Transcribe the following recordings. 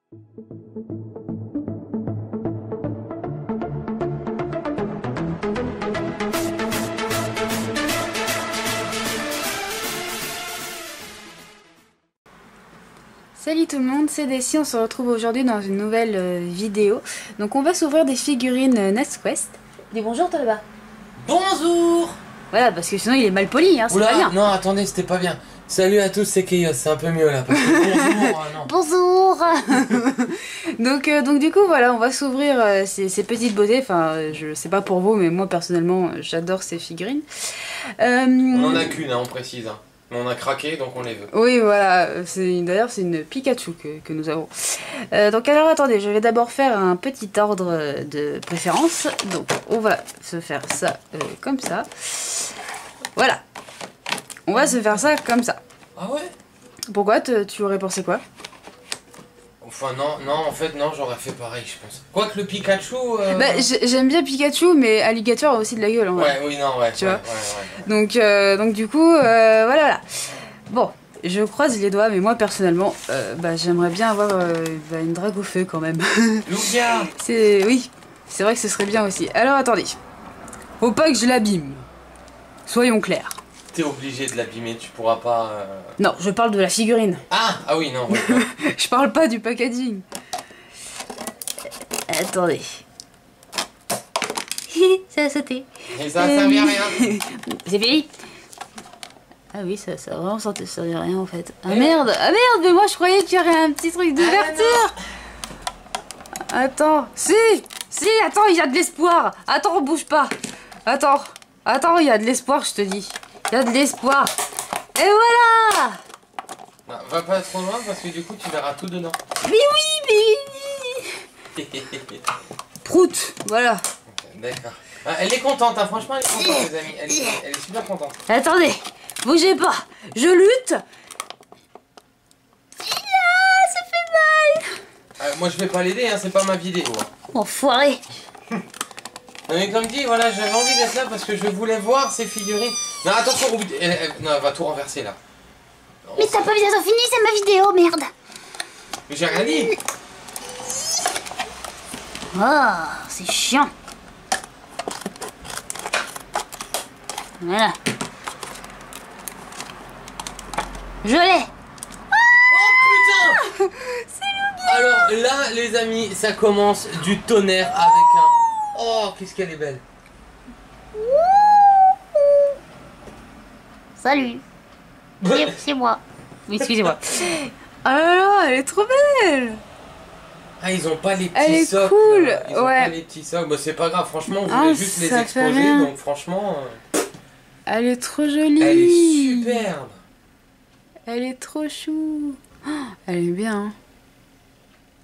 Salut tout le monde, c'est Desi, on se retrouve aujourd'hui dans une nouvelle vidéo. Donc on va s'ouvrir des figurines Next Quest. Dis bonjour toi là-bas. Bonjour. Voilà, parce que sinon il est mal poli, hein, c'est pas bien. Non, attendez, c'était pas bien. Salut à tous, c'est Chaos, c'est un peu mieux là. Parce que bonjour, non. Bonjour. Donc du coup voilà, on va s'ouvrir ces petites beautés. Enfin, je sais pas pour vous, mais moi personnellement j'adore ces figurines. On en a qu'une, hein, on précise. Hein. Mais on a craqué, donc on les veut. Oui, voilà. D'ailleurs, c'est une Pikachu que nous avons. Donc alors, attendez, je vais d'abord faire un petit ordre de préférence. Donc, on va se faire ça comme ça. Voilà. On va se faire ça comme ça. Ah ouais? Pourquoi? Tu aurais pensé quoi? Enfin, non, en fait, non, j'aurais fait pareil, je pense. Quoique le Pikachu... Bah, j'aime bien Pikachu, mais Alligator a aussi de la gueule. Ouais, oui, non, ouais. Tu vois ouais. Donc du coup, voilà. Bon, je croise les doigts, mais moi, personnellement, j'aimerais bien avoir une drague au feu, quand même. Lugia. Oui, c'est vrai que ce serait bien aussi. Alors, attendez. Faut pas que je l'abîme. Soyons clairs. T'es obligé de l'abîmer, tu pourras pas... Non, je parle de la figurine. Ah oui, non, ouais. Je parle pas du packaging. Attendez. Ça a sauté. Et ça a servi à rien. C'est fini? Ah oui, ça a vraiment servi à rien en fait. Ah merde, mais moi je croyais qu'il y aurait un petit truc d'ouverture. Attends, si, attends, il y a de l'espoir. Attends, on bouge pas. Attends, il y a de l'espoir, je te dis. Il y a de l'espoir. Et voilà. Non, va pas trop loin parce que du coup tu verras tout dedans. Mais oui. Prout, voilà. Okay, d'accord. Ah, elle est contente, hein. Franchement elle est contente les amis. Elle est super contente. Attendez, bougez pas. Je lutte. Ah, ça fait mal. Moi je vais pas l'aider, hein. C'est pas ma vidéo. Hein. Enfoiré. Non mais comme dit, voilà, j'avais envie d'être là parce que je voulais voir ces figurines. Non, attention, non, elle va tout renverser là. Mais t'as pas bientôt fini, c'est ma vidéo, merde. Mais j'ai rien dit. Oh, c'est chiant. Voilà. Je l'ai. Oh putain. Alors là, les amis, ça commence du tonnerre avec un... Oh, qu'est-ce qu'elle est belle. Salut. C'est moi. Oui, excusez-moi. Oh là là, elle est trop belle. Ah, ils ont pas les Elle petits est socles. cool. Ils ont pas les petits socles. Bah, c'est pas grave, franchement, on voulait juste les ça fait exposer. rien. Donc franchement... Elle est trop jolie. Elle est superbe. Elle est trop chou. Oh, elle est bien. Hein.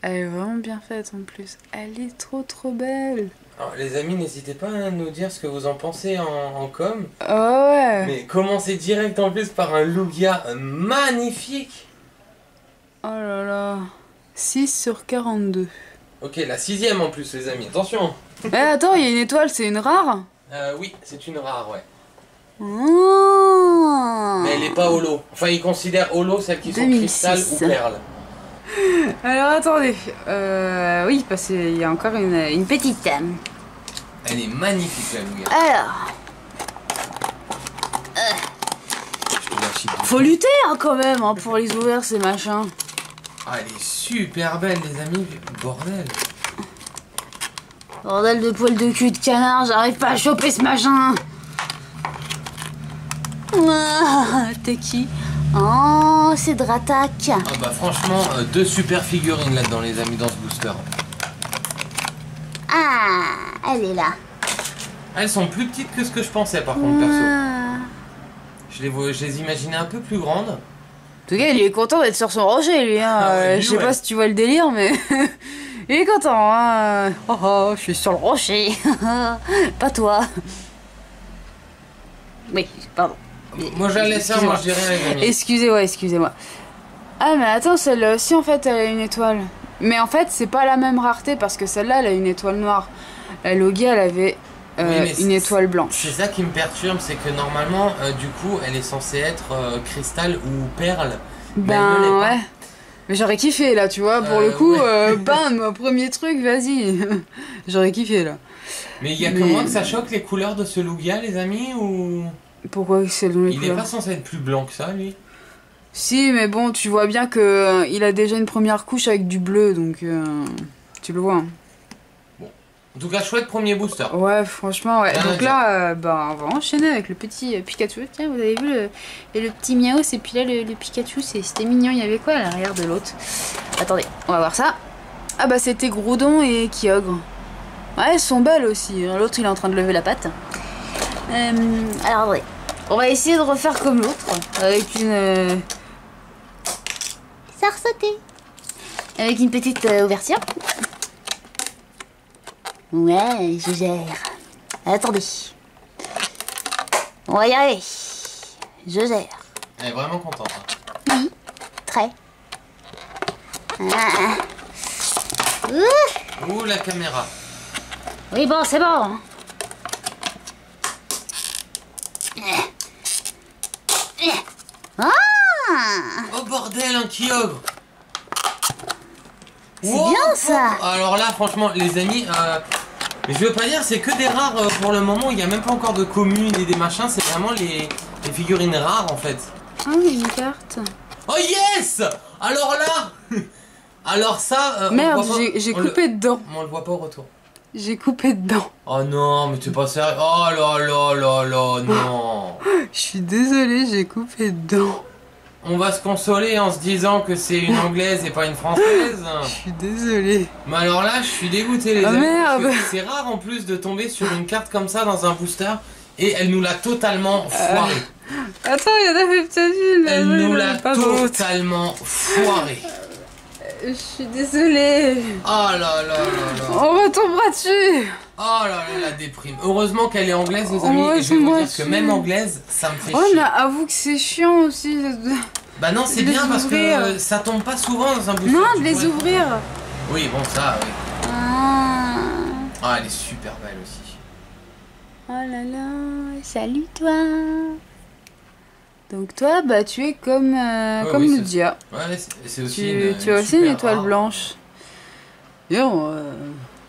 Elle est vraiment bien faite en plus. Elle est trop belle. Alors, les amis, n'hésitez pas à nous dire ce que vous en pensez en com. Oh ouais. Mais commencez direct en plus par un Lugia magnifique. Oh là là. 6 sur 42. Ok, la 6ème en plus, les amis. Attention. Eh attends, il y a une étoile, c'est une rare? Oui, c'est une rare, ouais. Oh. Mais elle est pas holo. Enfin, ils considèrent holo celles qui sont 2006. cristal ou perles. Alors attendez. Oui, parce qu'il y a encore une petite. Elle est magnifique, la Lugia. Alors. Faut lutter hein, quand même hein, pour les ouvrir ces machins. Ah, elle est super belle, les amis. Bordel. Bordel de poils de cul de canard, j'arrive pas à choper ce machin. Ah, t'es qui? Oh, c'est Dratak. Ah bah franchement, deux super figurines là-dedans, les amis, dans ce booster. Ah, elle est là. Elles sont plus petites que ce que je pensais, par contre, perso. Je les imaginais un peu plus grandes. En tout cas, il est content d'être sur son rocher, lui. Hein. Ouais, je sais pas si tu vois le délire, mais il est content. Hein. Oh, je suis sur le rocher. Pas toi. Oui, pardon. Moi, je la laisse faire, moi, je dis rien, les amis. Excusez-moi. Ah, mais attends, celle-là aussi, en fait, elle a une étoile. Mais en fait, c'est pas la même rareté parce que celle-là, elle a une étoile noire. La Logie, elle avait une étoile blanche. C'est ça qui me perturbe, c'est que normalement, du coup, elle est censée être cristal ou perle. Mais elle ne l'est pas. Mais j'aurais kiffé là, tu vois, pour le coup, bam, premier truc, vas-y. J'aurais kiffé là. Mais il y a que moi que ça choque les couleurs de ce Lugia, les amis, ou... Pourquoi c'est le Il est pas censé être plus blanc que ça, lui? Si, mais bon, tu vois bien que il a déjà une première couche avec du bleu, donc tu le vois. Hein. En tout cas, chouette premier booster. Ouais, franchement, ouais. Rien à Donc là, bah, on va enchaîner avec le petit Pikachu. Tiens, vous avez vu le petit Miaos et puis là, le Pikachu, c'était mignon. Il y avait quoi à l'arrière de l'autre? Attendez, on va voir ça. Ah bah, c'était Groudon et Kyogre. Ouais, elles sont belles aussi. L'autre, il est en train de lever la patte. Alors, attendez. On va essayer de refaire comme l'autre, avec une... Ça a ressauté. Avec une petite ouverture. Ouais, je gère. Attendez. On va y arriver. Je gère. Elle est vraiment contente. Hein. Oui, très. Ah. Ouh. Ouh, la caméra. Oui, bon, c'est bon. Ah! Oh bordel, un Kyogre. C'est bien ça. Alors là, franchement, les amis, mais je veux pas dire, c'est que des rares pour le moment. Il n'y a même pas encore de communes et des machins. C'est vraiment les figurines rares en fait. Ah oui, une carte. Oh yes. Alors là, alors ça. Merde, j'ai coupé dedans. On le voit pas au retour. J'ai coupé dedans. Oh non, mais t'es pas sérieux. Oh là là là là, non. Je suis désolée, j'ai coupé dedans. On va se consoler en se disant que c'est une anglaise et pas une française. Je suis désolée. Mais alors là, je suis dégoûté les Ah, amis. merde. Parce que c'est rare en plus de tomber sur une carte comme ça dans un booster. Et elle nous l'a totalement foiré. Attends, il y en avait peut-être une. Elle nous l'a pas d'autre. totalement foiré. Je suis désolée. Oh là là là là. On retombera dessus. Oh là là, la déprime. Heureusement qu'elle est anglaise, les amis. Ouais, Et je vais vous moi dire que aussi. même anglaise, ça me fait Ouais, chier. mais avoue que c'est chiant aussi. Bah non, c'est de les bien parce ouvrir. que ça tombe pas souvent dans un booster. Non, tu de les pourrais- ouvrir. Oui, bon, ça, oui. Ah. Ah, elle est super belle aussi. Oh là là, salut toi. Donc toi, bah tu es comme, comme oui, Lugia. Ouais, c'est aussi Tu as aussi super une étoile rare. blanche. Non,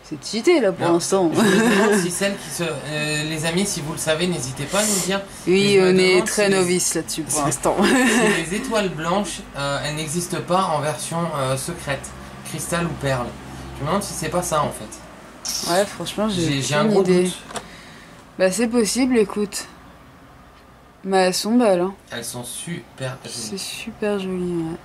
c'est cheaté là pour Non. l'instant. Je me demande si celles qui se... les amis, si vous le savez, n'hésitez pas à nous dire. Oui, Mais je me on est demande très si les- novices là-dessus pour si- l'instant. si les étoiles blanches, elles n'existent pas en version secrète, cristal ou perle. Je me demande si c'est pas ça en fait. Ouais, franchement, j'ai J'ai un aucune gros idée. doute. Bah c'est possible, écoute. Mais elles sont belles, hein. Elles sont super C'est jolies. super joli, ouais.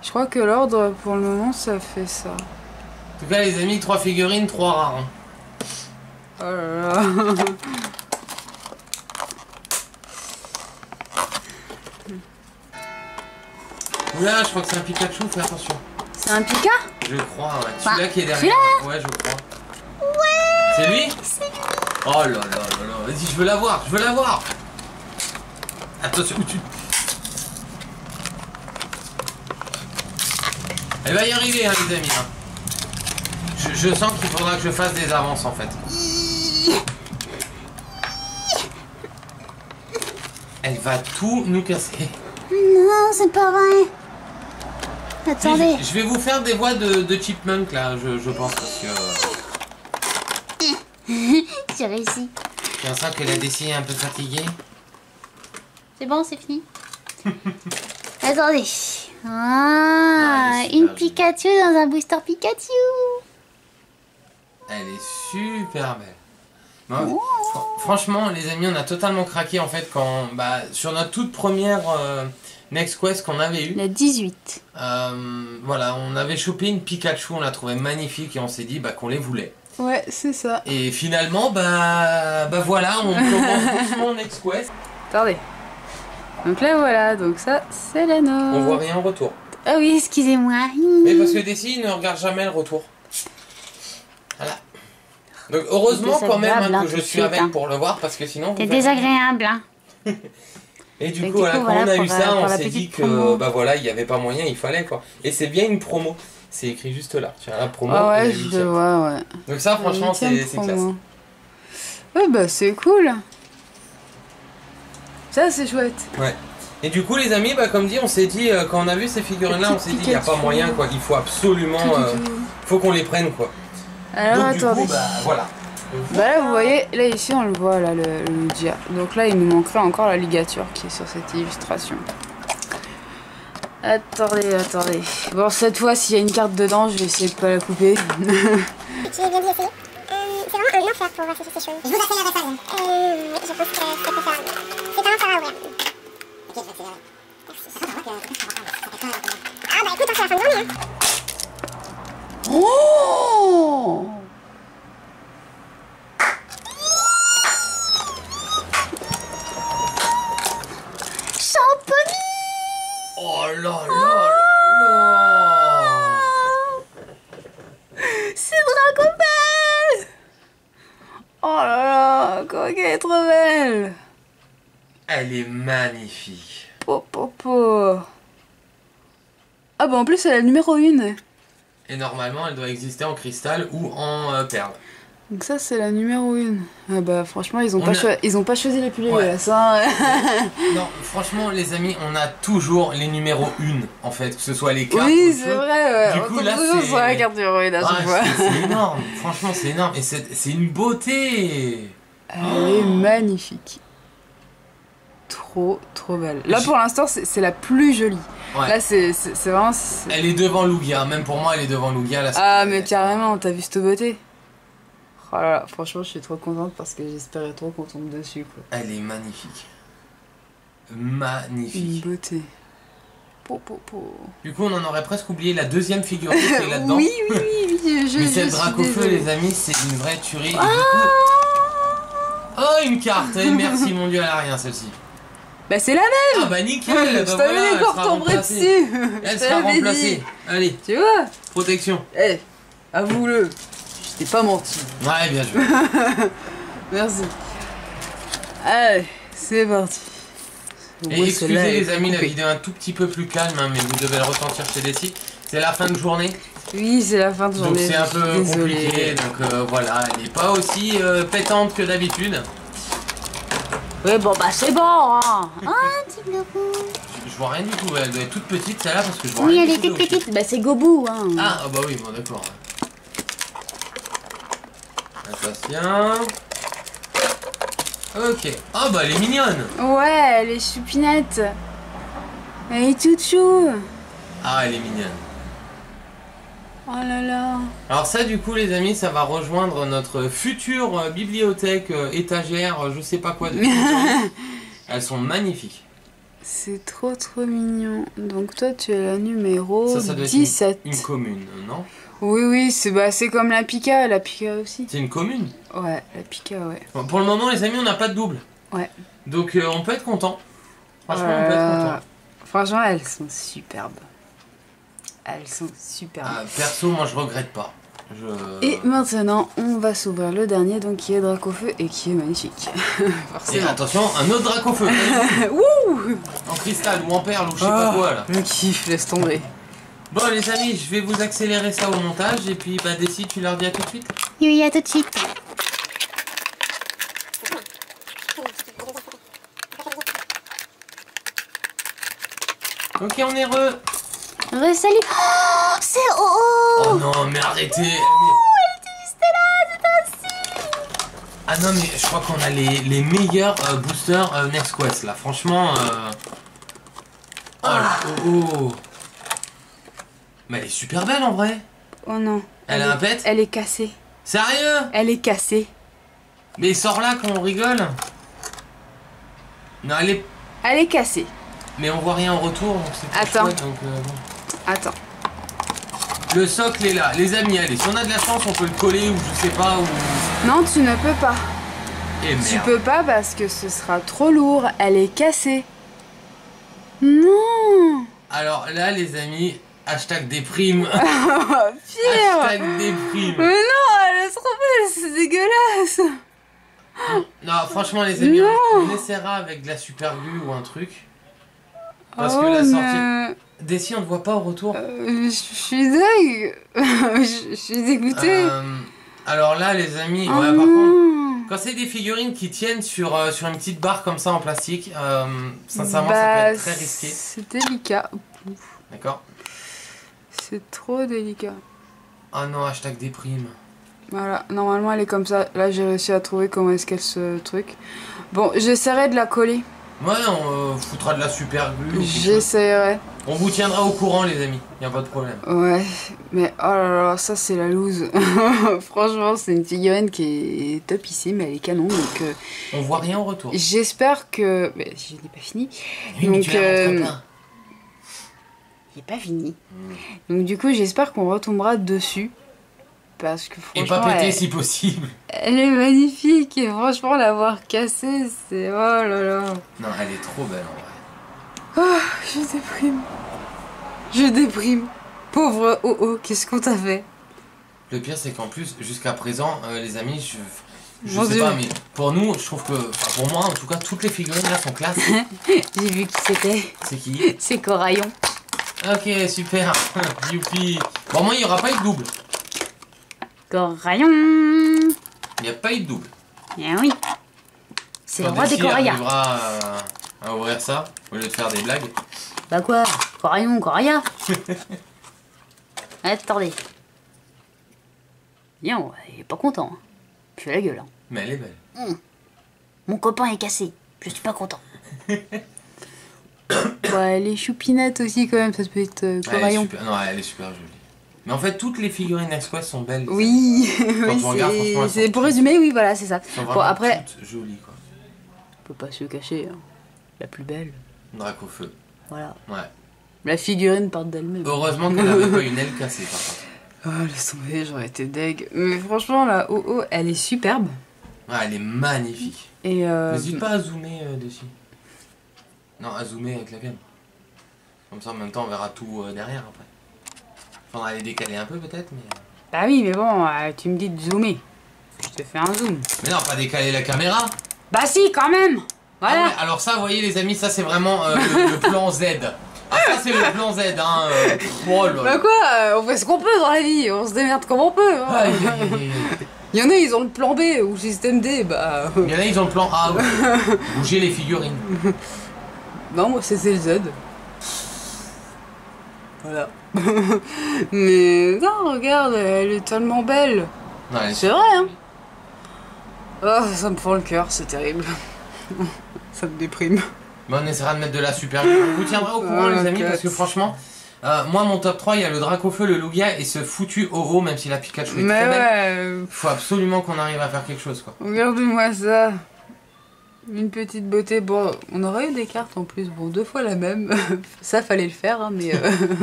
Je crois que l'ordre, pour le moment, ça fait ça. En tout cas, les amis, 3 figurines, 3 rares. Hein. Oh là là. Oula, je crois que c'est un Pikachu, fais attention. C'est un Pika? Je crois, ouais. Bah, Celui-là qui est derrière. Ouais, je crois. C'est lui? Oh là là là là. Vas-y, je veux la voir, je veux la voir. Attention, où tu... Elle va y arriver, hein, les amis. Hein. Je sens qu'il faudra que je fasse des avances, en fait. Elle va tout nous casser. Non, c'est pas vrai. Si, Attendez. je vais vous faire des voix de Chipmunk, là, je pense, parce que... J'ai réussi. J'ai l'impression que la DC est un peu fatiguée. C'est bon, c'est fini. Attendez. Ah, elle est super une jolie. Pikachu dans un booster Pikachu. Elle est super belle. Bon, franchement, les amis, on a totalement craqué en fait quand, bah, sur notre toute première Next Quest qu'on avait eu. La 18. Voilà, on avait chopé une Pikachu, on l'a trouvé magnifique et on s'est dit bah, qu'on les voulait. Ouais, c'est ça. Et finalement, bah voilà, on commence doucement Next Quest. Attendez. Donc là, voilà. Donc ça, c'est la nôtre. On voit rien en retour. Ah oui, excusez-moi. Mais parce que Desi ne regarde jamais le retour. Voilà. Donc heureusement quand même Désagréable, hein, hein, que je tout de suis suite, avec hein. pour le voir parce que sinon... T'es vous verrez. désagréable, hein. Et du Et coup, voilà, quand on a pour eu ça, on pour la s'est petite dit que promo. bah voilà, il n'y avait pas moyen, il fallait quoi. Et c'est bien une promo. C'est écrit juste là. Tu as la promo Ah et ouais, la je huitième. le vois, ouais. Donc ça, franchement, c'est Huitième classe. promo. Ouais, bah c'est cool. Ça, c'est chouette. Ouais. Et du coup les amis, bah comme dit, on s'est dit, quand on a vu ces figurines là, on s'est dit il n'y a pas moyen quoi, il faut absolument, faut qu'on les prenne quoi. Alors Donc attendez. du coup, bah voilà. Bah là vous voyez, là ici on le voit là, le Lugia. Donc là il nous manquerait encore la ligature qui est sur cette illustration. Attendez. Bon cette fois s'il y a une carte dedans, je vais essayer de pas la couper. J'ai bien dû essayer. C'est vraiment un enfer pour afficher ces choses. Je vous accélère ça. Oui, je pense que c'est préférable. C'est un enfer à ouvrir. Ok, je vais accélérer. Merci. Ah bah écoute, c'est la fin de journée. Oh! Champomy. Oh là là là. C'est Dracofeu! Oh là là, comment qu'elle est trop belle! Elle est magnifique. Po. Ah bah en plus elle a le numéro 1. Et normalement elle doit exister en cristal ou en perle. Donc ça c'est la numéro 1. Ah bah franchement ils ont pas choisi les plus Ouais. dégueulasses hein. Non, franchement les amis, on a toujours les numéros 1 en fait, que ce soit les cartes ou Oui le c'est jeu. vrai ouais. Du On coup, tombe là, toujours c'est- sur la carte numéro 1 à chaque fois. C'est énorme, franchement c'est énorme. Et c'est une beauté. Elle est magnifique. Trop belle. Là pour l'instant c'est la plus jolie. Ouais. Là c'est vraiment... Elle est devant Lugia, même pour moi elle est devant Lugia là. Ah mais carrément, t'as vu cette beauté? Oh là là, franchement je suis trop contente parce que j'espérais trop qu'on tombe dessus quoi. Elle est magnifique. Une Magnifique. beauté. Po. Du coup on en aurait presque oublié la deuxième figurine qui est là-dedans. Oui, je Mais suis cette Dracofeu désolée. les amis, c'est une vraie tuerie. Et du coup... Oh une carte, et merci mon dieu, elle a rien celle-ci. Bah c'est la même. Ah bah nickel, Je bah t'avais voilà, dit elle qu'on sera retomberait remplacée. dessus. Elle Je sera t'avais remplacée. dit. Allez, Tu vois? protection. Eh, avoue-le. Je t'ai pas menti. Ouais, bien joué. Merci. Allez, c'est parti. Et Moi, excusez celle-là, elle les est amis, la coupée. vidéo est un tout petit peu plus calme, hein, mais vous devez le ressentir chez Desi. C'est la fin de journée, Oui, c'est la fin de donc journée. c'est un je suis peu désolée. compliqué. Donc voilà, elle n'est pas aussi pétante que d'habitude. Ouais, bon bah c'est bon hein. Oh, un petit bleu. Je vois rien du tout, elle doit être toute petite celle-là parce que je vois Oui, rien elle du est tout toute dessus. petite. Bah, c'est Gobou, hein. Ah bah oui, bon d'accord. Attention. Ok. Ah bah elle est mignonne. Ouais, elle est choupinette. Elle est toute chou. Ah elle est mignonne. Oh là là. Alors ça du coup les amis, ça va rejoindre notre future bibliothèque, étagère, je sais pas quoi de Elles sont magnifiques. C'est trop mignon. Donc toi tu es la numéro Ça doit être 17. une commune, non? Oui, c'est comme la Pika aussi. C'est une commune. Ouais, la Pika, ouais. Bon, pour le moment les amis, on n'a pas de double. Ouais. Donc on peut être content. Franchement on peut être content. Franchement, elles sont superbes. Elles sont superbes. Ah, perso moi je regrette pas. Et maintenant, on va s'ouvrir le dernier, donc qui est Dracofeu et qui est magnifique. Et Forcément. attention, un autre Dracofeu. Wouh! En cristal ou en perle ou je sais pas quoi là. Le kiff, laisse tomber. Bon les amis, je vais vous accélérer ça au montage et puis bah Desi, tu leur dis à tout de suite. Oui, à tout de suite. Ok on est heureux. Salut. Oh, c'est oh. Oh non mais arrêtez. Ah non mais je crois qu'on a les meilleurs boosters Next Quest là, franchement Oh, là, oh. Mais elle est super belle en vrai. Oh non. Elle a un pet. Elle est cassée. Sérieux? Elle est cassée. Mais sors là quand on rigole. Non elle est... Elle est cassée. Mais on voit rien en retour donc c'est pas Attends. chouette, donc, bon. Attends. Le socle est là, les amis, allez, si on a de la chance on peut le coller ou je sais pas ou... Non, tu ne peux pas. Et Tu merde. peux pas parce que ce sera trop lourd. Elle est cassée. Non. Alors là les amis, hashtag déprime. Oh, pire. Hashtag déprime. Mais non, elle est trop belle, c'est dégueulasse. Non, franchement, les amis, Non. on essaiera avec de la super glue ou un truc. Parce Oh, que la sortie. mais... Desi, on ne voit pas au retour. je suis deg. Je suis dégoûtée. Alors là, les amis, Oh ouais, par contre, non. Quand c'est des figurines qui tiennent sur une petite barre comme ça en plastique, sincèrement ça peut être très risqué. C'est délicat. D'accord. C'est trop délicat. Ah non, hashtag déprime. Voilà, normalement elle est comme ça. Là j'ai réussi à trouver comment est-ce qu'elle se truc. Bon, j'essaierai de la coller. Ouais, on foutra de la super glue. J'essaierai. On vous tiendra au courant les amis, y a pas de problème. Ouais, mais oh là là, ça c'est la loose. Franchement, c'est une figurine qui est topissime, elle est canon. Donc, on voit rien en retour. J'espère que. Mais je n'ai pas fini. Oui, donc, mais tu la montres pas. Il n'est pas fini. Donc, du coup, j'espère qu'on retombera dessus. Parce que franchement. Et pas péter si possible. Elle est magnifique et franchement, l'avoir cassée, c'est. Oh là là. Non, elle est trop belle en vrai. Oh, je déprime. Je déprime. Pauvre Oh, qu'est-ce qu'on t'a fait? Le pire, c'est qu'en plus, jusqu'à présent, les amis, je Mon sais Dieu. pas, mais pour nous, je trouve que, enfin, pour moi en tout cas, toutes les figurines là sont classe. J'ai vu qui c'était. C'est qui? C'est Coraillon. Ok, super. Youpi. Bon, moi, il n'y aura pas eu de double. Coraillon. Il n'y a pas eu de double. Eh oui. C'est le Quand roi des Desi coraillas. arrivera à ouvrir ça, au lieu de faire des blagues. Bah quoi? Coraillon, Corailla. Attendez. Bien, il est pas content. Hein. Je fais la gueule. Hein. Mais elle est belle. Mon copain est cassé. Je suis pas content. Ouais, les choupinettes aussi quand même, ça peut être Elle est Coraillon. super... Non, elle est super jolie. Mais en fait, toutes les figurines Next sont belles. Oui, Quand oui, on regarde, franchement, elles c'est sont pour toutes- résumer, oui, voilà, c'est ça. Elles sont Bon, vraiment après, toutes jolies, quoi. on peut pas se cacher. Hein. La plus belle, Drac au feu. voilà. Ouais. La figurine part d'elle-même. Heureusement qu'elle n'avait pas une aile cassée, par contre. Oh, laisse tomber, j'aurais été deg. Mais franchement, la Oh, elle est superbe. Ouais, elle est magnifique. Et N'hésite pas à zoomer dessus. Non, à zoomer avec la cam. Comme ça, en même temps, on verra tout derrière après. Faudra les décaler un peu peut-être, mais. Bah oui, mais bon, tu me dis de zoomer. Je te fais un zoom. Mais non, pas décaler la caméra. Bah si, quand même. Voilà. Ah ouais, alors ça, vous voyez les amis, ça c'est vraiment le plan Z. Ah, ça c'est le plan Z, hein. Oh là là. Bah quoi, on fait ce qu'on peut dans la vie, on se démerde comme on peut. Hein. Aïe, aïe, aïe, aïe. Il y en a, ils ont le plan B ou le système D, bah. Il y en a, ils ont le plan A. Ouais. Bouger les figurines. Non, moi c'est le Z. Voilà. Mais non, regarde, elle est tellement belle. Non, elle est C'est vrai, hein. Oh, ça me fend le cœur, c'est terrible. Ça me déprime. Mais on essaiera de mettre de la super glue. On vous tiendra au courant, les amis, parce que franchement, moi, mon top 3, il y a le Dracofeu, le Lugia et ce foutu Oro, même si la Pikachu est Mais très belle. ouais, Faut absolument qu'on arrive à faire quelque chose, quoi. regardez-moi ça. Une petite beauté. Bon, on aurait eu des cartes en plus. Bon, 2 fois la même. Ça, fallait le faire, hein, mais.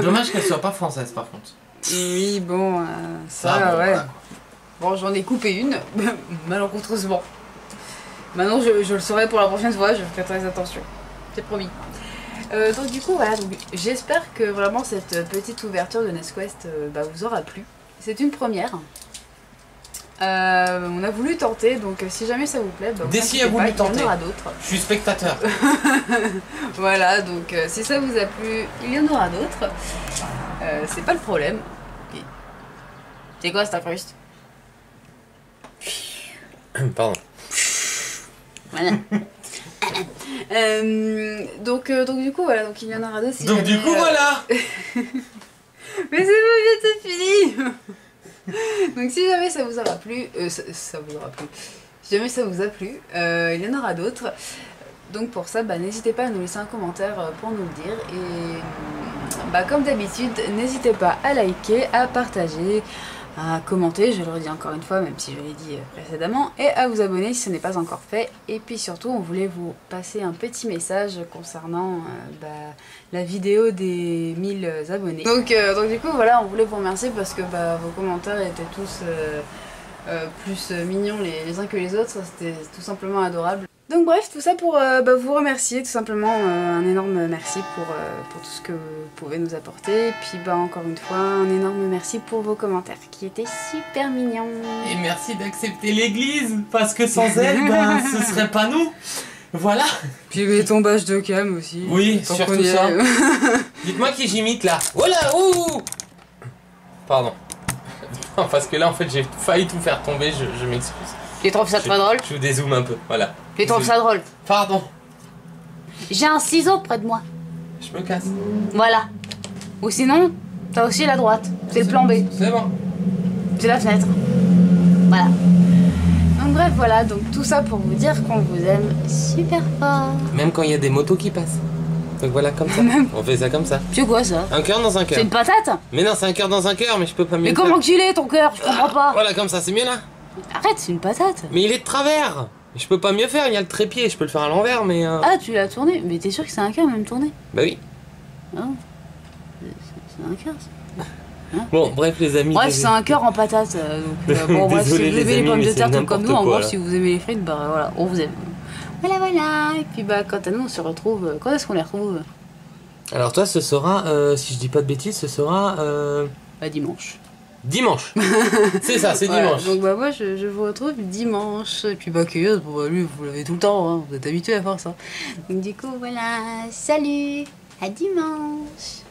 Dommage qu'elle soit pas française, par contre. Oui, bon, ça, bon, ouais. voilà. Bon, j'en ai coupé une, malencontreusement. Maintenant, je le saurai pour la prochaine fois, je ferai très attention. C'est promis. Donc du coup, voilà, donc, j'espère que vraiment cette petite ouverture de NestQuest vous aura plu. C'est une première. On a voulu tenter, donc si jamais ça vous plaît, vous Desi a inquiétez voulu pas, il y tenter. en aura d'autres. Je suis spectateur. Voilà, donc si ça vous a plu, il y en aura d'autres. C'est pas le problème. C'est quoi cette incruste? Pardon. Voilà. Donc du coup voilà, donc il y en aura d'autres. Si Donc jamais, du coup, voilà. Mais c'est bon, bientôt fini. Donc si jamais ça vous aura plu, ça vous aura plu. Si jamais ça vous a plu, il y en aura d'autres. Donc pour ça, n'hésitez pas à nous laisser un commentaire pour nous le dire. Et comme d'habitude, n'hésitez pas à liker, à partager, à commenter, je le redis encore une fois, même si je l'ai dit précédemment, et à vous abonner si ce n'est pas encore fait. Et puis surtout, on voulait vous passer un petit message concernant la vidéo des 1000 abonnés. Donc du coup, voilà, on voulait vous remercier parce que vos commentaires étaient tous plus mignons les uns que les autres, c'était tout simplement adorable. Donc bref, tout ça pour vous remercier, tout simplement un énorme merci pour tout ce que vous pouvez nous apporter. Et puis encore une fois, un énorme merci pour vos commentaires qui étaient super mignons. Et merci d'accepter l'église, parce que sans elle, ce serait pas nous. Voilà. Puis les tombages de cam aussi. Oui, tant surtout qu'on y est. ça. Dites-moi qui j'imite là. Voilà, ouh. Pardon. Non, parce que là, en fait, j'ai failli tout faire tomber, je m'excuse. Tu trouves ça très drôle? Je vous dézoome un peu, voilà. Tu trouves ça drôle? Pardon. J'ai un ciseau près de moi. Je me casse. Voilà. Ou sinon, t'as aussi la droite. C'est le plan B. C'est bon. C'est la fenêtre. Voilà. Donc bref, voilà. Donc tout ça pour vous dire qu'on vous aime super fort. Même quand il y a des motos qui passent. Donc voilà, comme ça. On fait ça comme ça. C'est quoi ça? Un cœur dans un cœur. C'est une patate? Mais non, c'est un cœur dans un cœur, mais je peux pas mieux Mais le comment faire. que tu l'es ton cœur? Je comprends pas. Voilà, comme ça, c'est mieux là. Arrête, c'est une patate. Mais il est de travers. Je peux pas mieux faire, il y a le trépied, je peux le faire à l'envers, mais... Ah, tu l'as tourné? Mais t'es sûr que c'est un cœur même tourné? Bah oui. Non. C'est un cœur ça. Bon, bref les amis. Bref, c'est un cœur en patate. Bon, bref, si vous Désolé, les aimez les amis, pommes mais de c'est terre tout n'importe comme nous, en quoi, gros, là. si vous aimez les frites, bah voilà, on vous aime. Voilà, voilà. Et puis bah, quant à nous, on se retrouve. Quand est-ce qu'on les retrouve? Alors toi, ce sera, si je dis pas de bêtises, ce sera Bah, dimanche. dimanche. C'est ça, c'est Voilà, dimanche. donc bah, moi, je vous retrouve dimanche. Et puis bah, Curieuse, bon, bah, lui, vous l'avez tout le temps, hein, vous êtes habitué à faire ça. Donc du coup, voilà. Salut! À dimanche!